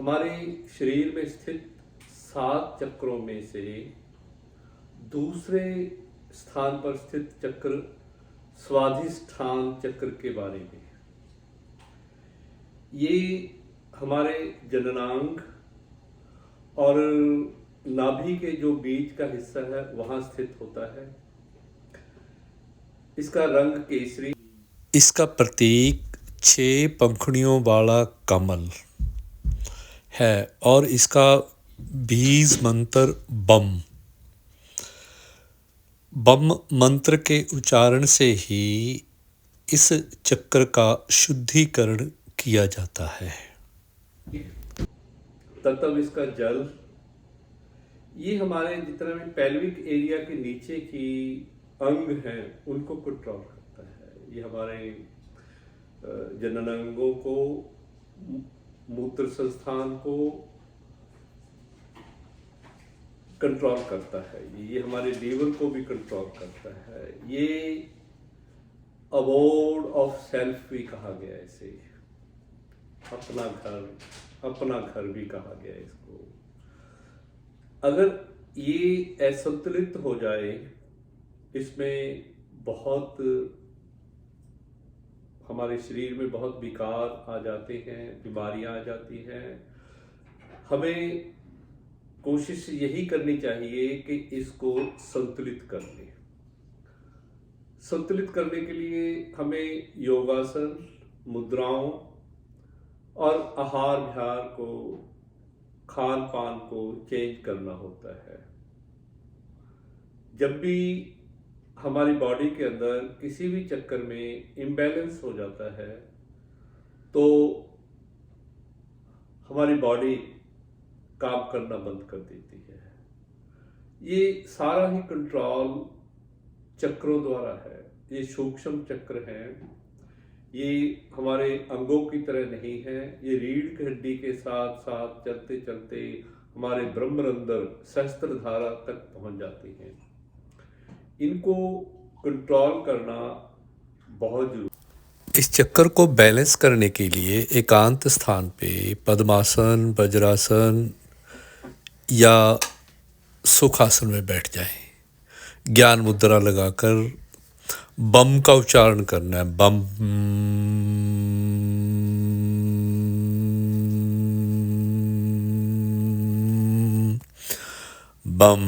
हमारे शरीर में स्थित 7 चक्रों में से दूसरे स्थान पर स्थित चक्र स्वाधिष्ठान चक्र के बारे में। ये हमारे जननांग और नाभि के जो बीच का हिस्सा है वहाँ स्थित होता है। इसका रंग केसरी। इसका प्रतीक 6 पंखुड़ियों वाला कमल है और इसका बीज मंत्र बम। बम मंत्र के उच्चारण से ही इस चक्र का शुद्धिकरण किया जाता है। तत्व इसका जल। ये हमारे जितना भी पेल्विक एरिया के नीचे की अंग हैं उनको कंट्रोल करता है। ये हमारे जननांगों को, मूत्र संस्थान को कंट्रोल करता है। ये हमारे लीवर को भी कंट्रोल करता है। ये अबोर्ड ऑफ सेल्फ भी कहा गया है इसे। अपना घर भी कहा गया है इसको। अगर ये असंतुलित हो जाए, इसमें बहुत हमारे शरीर में बहुत विकार आ जाते हैं, बीमारियां आ जाती हैं। हमें कोशिश यही करनी चाहिए कि इसको संतुलित कर लें। संतुलित करने के लिए हमें योगासन, मुद्राओं और आहार विहार को, खान पान को चेंज करना होता है। जब भी हमारी बॉडी के अंदर किसी भी चक्कर में इम्बैलेंस हो जाता है तो हमारी बॉडी काम करना बंद कर देती है। ये सारा ही कंट्रोल चक्रों द्वारा है। ये सूक्ष्म चक्र हैं। ये हमारे अंगों की तरह नहीं है। ये रीढ़ की हड्डी के साथ साथ चलते चलते हमारे ब्रह्मरंध्र सहस्त्रधारा तक पहुंच जाती हैं। इनको कंट्रोल करना बहुत जरूरी। इस चक्कर को बैलेंस करने के लिए एकांत स्थान पे पद्मासन, वज्रासन या सुखासन में बैठ जाएं। ज्ञान मुद्रा लगाकर बम का उच्चारण करना है। बम। बम।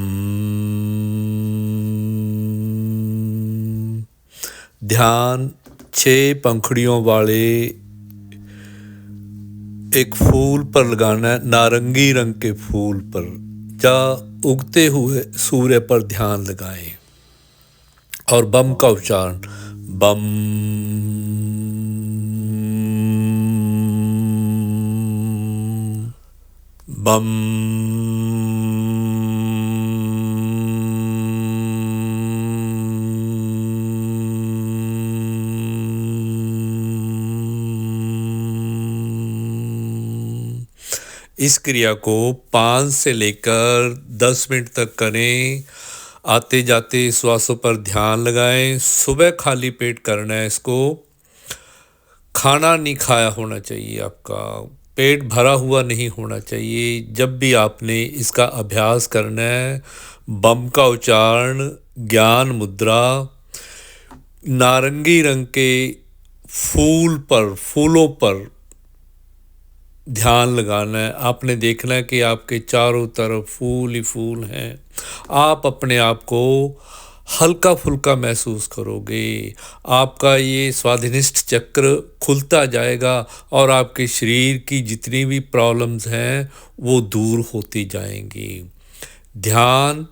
ध्यान 6 पंखुड़ियों वाले एक फूल पर लगाना है, नारंगी रंग के फूल पर, या उगते हुए सूर्य पर ध्यान लगाएं और बम का उच्चारण बम। बम। इस क्रिया को 5 से लेकर 10 मिनट तक करें। आते जाते श्वासों पर ध्यान लगाएं। सुबह खाली पेट करना है इसको। खाना नहीं खाया होना चाहिए, आपका पेट भरा हुआ नहीं होना चाहिए। जब भी आपने इसका अभ्यास करना है, बम का उच्चारण, ज्ञान मुद्रा, नारंगी रंग के फूलों पर ध्यान लगाना है। आपने देखना है कि आपके चारों तरफ फूल ही फूल हैं। आप अपने आप को हल्का फुल्का महसूस करोगे। आपका ये स्वाधिष्ठान चक्र खुलता जाएगा और आपके शरीर की जितनी भी प्रॉब्लम्स हैं वो दूर होती जाएंगी। ध्यान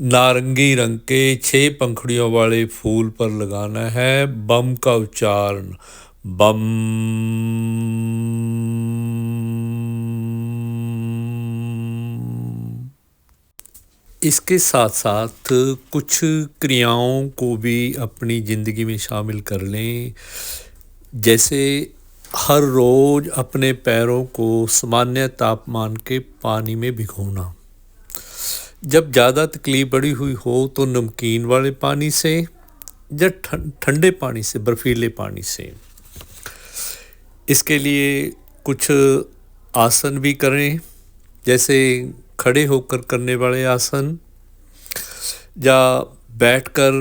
नारंगी रंग के 6 पंखुड़ियों वाले फूल पर लगाना है। बम का उच्चारण बम। इसके साथ साथ कुछ क्रियाओं को भी अपनी ज़िंदगी में शामिल कर लें। जैसे हर रोज़ अपने पैरों को सामान्य तापमान के पानी में भिगोना। जब ज़्यादा तकलीफ बढ़ी हुई हो तो नमकीन वाले पानी से या ठंडे पानी से, बर्फीले पानी से। इसके लिए कुछ आसन भी करें, जैसे खड़े होकर करने वाले आसन या बैठकर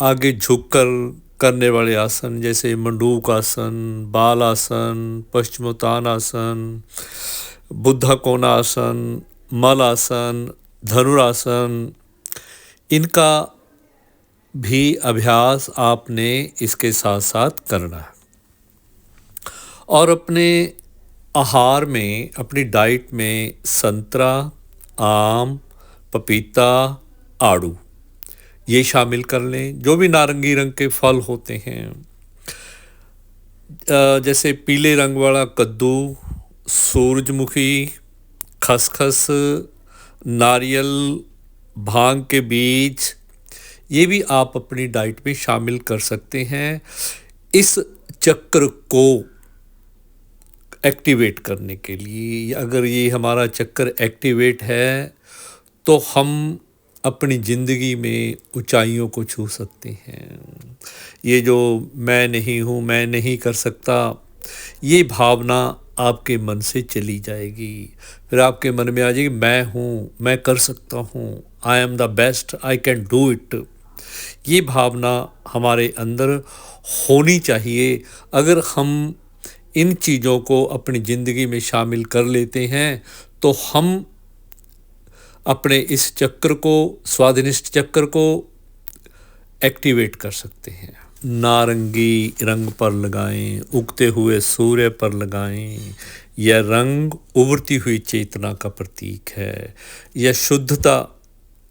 आगे झुककर करने वाले आसन, जैसे मंडूक आसन, बाल आसन, पश्चिमोत्तानासन, बुद्धा कोणासन, मल आसन, धनुरासन, इनका भी अभ्यास आपने इसके साथ साथ करना है। और अपने आहार में, अपनी डाइट में संतरा, आम, पपीता, आड़ू ये शामिल कर लें। जो भी नारंगी रंग के फल होते हैं, जैसे पीले रंग वाला कद्दू, सूरजमुखी, खसखस, नारियल, भांग के बीज, ये भी आप अपनी डाइट में शामिल कर सकते हैं। इस चक्र को एक्टिवेट करने के लिए, अगर ये हमारा चक्र एक्टिवेट है तो हम अपनी ज़िंदगी में ऊंचाइयों को छू सकते हैं। ये जो मैं नहीं हूँ, मैं नहीं कर सकता, ये भावना आपके मन से चली जाएगी। फिर आपके मन में आ जाएगी मैं हूँ, मैं कर सकता हूँ, I am the best, I can do it. ये भावना हमारे अंदर होनी चाहिए। अगर हम इन चीज़ों को अपनी ज़िंदगी में शामिल कर लेते हैं तो हम अपने इस चक्र को, स्वाधिनिष्ठ चक्र को एक्टिवेट कर सकते हैं। नारंगी रंग पर लगाएं, उगते हुए सूर्य पर लगाएं। यह रंग उभरती हुई चेतना का प्रतीक है। यह शुद्धता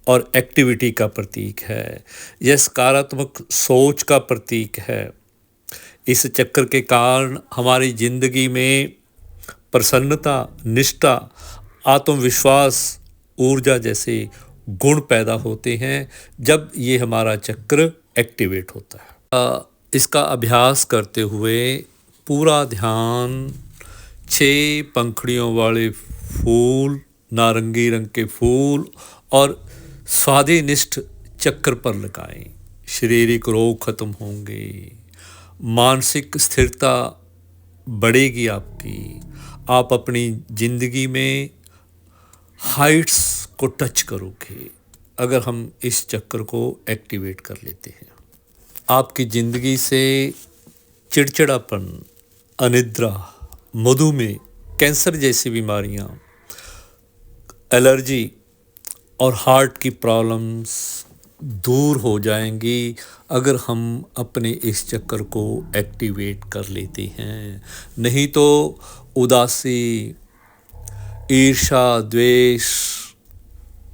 और एक्टिविटी का प्रतीक है। यह सकारात्मक सोच का प्रतीक है। इस चक्र के कारण हमारी ज़िंदगी में प्रसन्नता, निष्ठा, आत्मविश्वास, ऊर्जा जैसे गुण पैदा होते हैं जब ये हमारा चक्र एक्टिवेट होता है। इसका अभ्यास करते हुए पूरा ध्यान 6 पंखुड़ियों वाले फूल, नारंगी रंग के फूल और स्वाधिनिष्ठ चक्र पर लगाएं। शारीरिक रोग खत्म होंगे, मानसिक स्थिरता बढ़ेगी आपकी। आप अपनी ज़िंदगी में हाइट्स को टच करोगे अगर हम इस चक्र को एक्टिवेट कर लेते हैं। आपकी ज़िंदगी से चिड़चिड़ापन, अनिद्रा, मधुमेह, कैंसर जैसी बीमारियां, एलर्जी और हार्ट की प्रॉब्लम्स दूर हो जाएंगी अगर हम अपने इस चक्र को एक्टिवेट कर लेते हैं। नहीं तो उदासी, ईर्ष्या, द्वेष,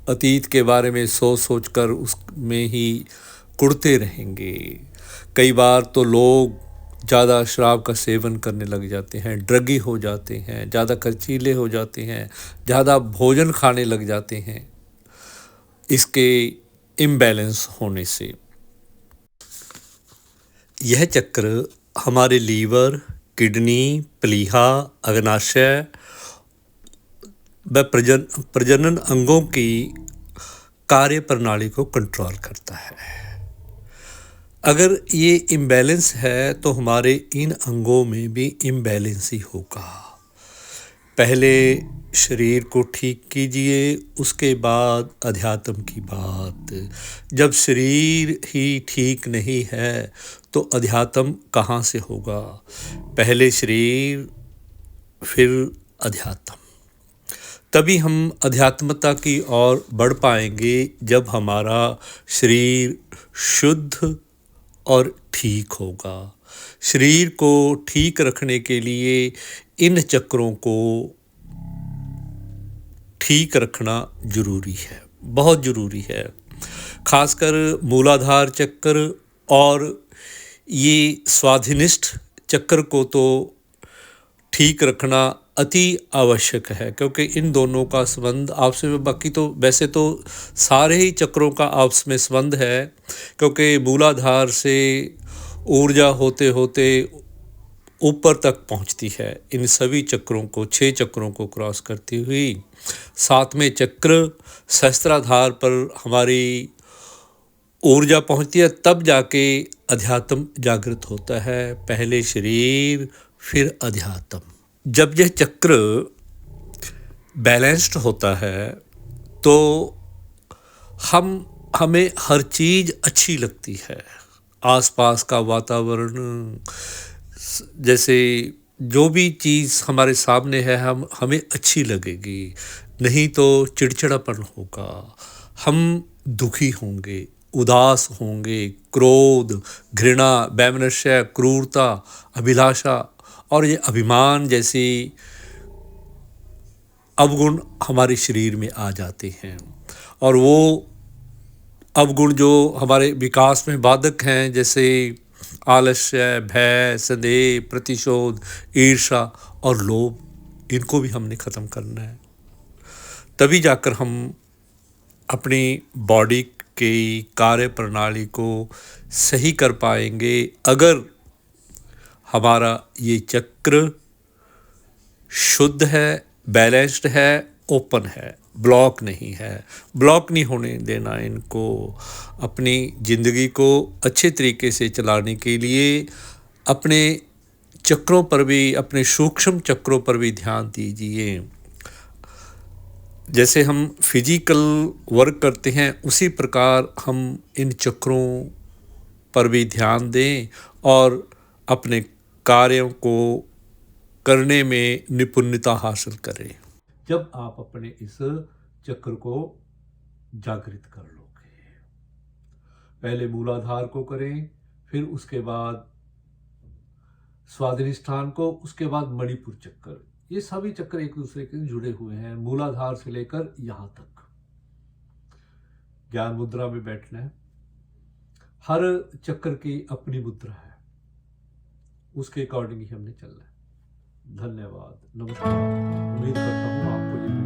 अतीत के बारे में सोच कर उसमें ही कुढ़ते रहेंगे। कई बार तो लोग ज़्यादा शराब का सेवन करने लग जाते हैं, ड्रगी हो जाते हैं, ज़्यादा खर्चीले हो जाते हैं, ज़्यादा भोजन खाने लग जाते हैं इसके इम्बैलेंस होने से। यह चक्र हमारे लीवर, किडनी, प्लीहा, अग्नाशय व प्रजनन अंगों की कार्य प्रणाली को कंट्रोल करता है। अगर ये इम्बैलेंस है तो हमारे इन अंगों में भी इम्बैलेंस ही होगा। पहले शरीर को ठीक कीजिए, उसके बाद अध्यात्म की बात। जब शरीर ही ठीक नहीं है तो अध्यात्म कहाँ से होगा? पहले शरीर फिर अध्यात्म। तभी हम अध्यात्मता की ओर बढ़ पाएंगे जब हमारा शरीर शुद्ध और ठीक होगा। शरीर को ठीक रखने के लिए इन चक्रों को ठीक रखना जरूरी है, बहुत ज़रूरी है। खासकर मूलाधार चक्र और ये स्वाधिनिष्ठ चक्र को तो ठीक रखना अति आवश्यक है, क्योंकि इन दोनों का संबंध आपस में, बाकी तो वैसे तो सारे ही चक्रों का आपस में संबंध है, क्योंकि मूलाधार से ऊर्जा होते होते ऊपर तक पहुंचती है। इन सभी चक्रों को, 6 चक्रों को क्रॉस करती हुई 7वें चक्र सहस्त्राधार पर हमारी ऊर्जा पहुंचती है, तब जाके अध्यात्म जागृत होता है। पहले शरीर फिर अध्यात्म। जब यह चक्र बैलेंस्ड होता है तो हमें हर चीज़ अच्छी लगती है। आसपास का वातावरण, जैसे जो भी चीज़ हमारे सामने है हमें अच्छी लगेगी, नहीं तो चिड़चिड़ापन होगा, हम दुखी होंगे, उदास होंगे, क्रोध, घृणा, वैमनस्य, क्रूरता, अभिलाषा और ये अभिमान जैसी अवगुण हमारे शरीर में आ जाते हैं। और वो अवगुण जो हमारे विकास में बाधक हैं, जैसे आलस्य, भय, संदेह, प्रतिशोध, ईर्ष्या और लोभ, इनको भी हमने ख़त्म करना है। तभी जाकर हम अपनी बॉडी की कार्य प्रणाली को सही कर पाएंगे। अगर हमारा ये चक्र शुद्ध है, बैलेंस्ड है, ओपन है, ब्लॉक नहीं है। ब्लॉक नहीं होने देना इनको। अपनी ज़िंदगी को अच्छे तरीके से चलाने के लिए अपने चक्रों पर भी, अपने सूक्ष्म चक्रों पर भी ध्यान दीजिए। जैसे हम फिजिकल वर्क करते हैं उसी प्रकार हम इन चक्रों पर भी ध्यान दें और अपने कार्यों को करने में निपुणता हासिल करें। जब आप अपने इस चक्र को जागृत कर लोगे, पहले मूलाधार को करें, फिर उसके बाद स्वाधिष्ठान को, उसके बाद मणिपुर चक्र। ये सभी चक्र एक दूसरे के जुड़े हुए हैं, मूलाधार से लेकर यहाँ तक। ज्ञान मुद्रा में बैठना है। हर चक्र की अपनी मुद्रा है, उसके अकॉर्डिंग ही हमने चलना है। धन्यवाद, नमस्कार। उम्मीद करता हूँ आपको ये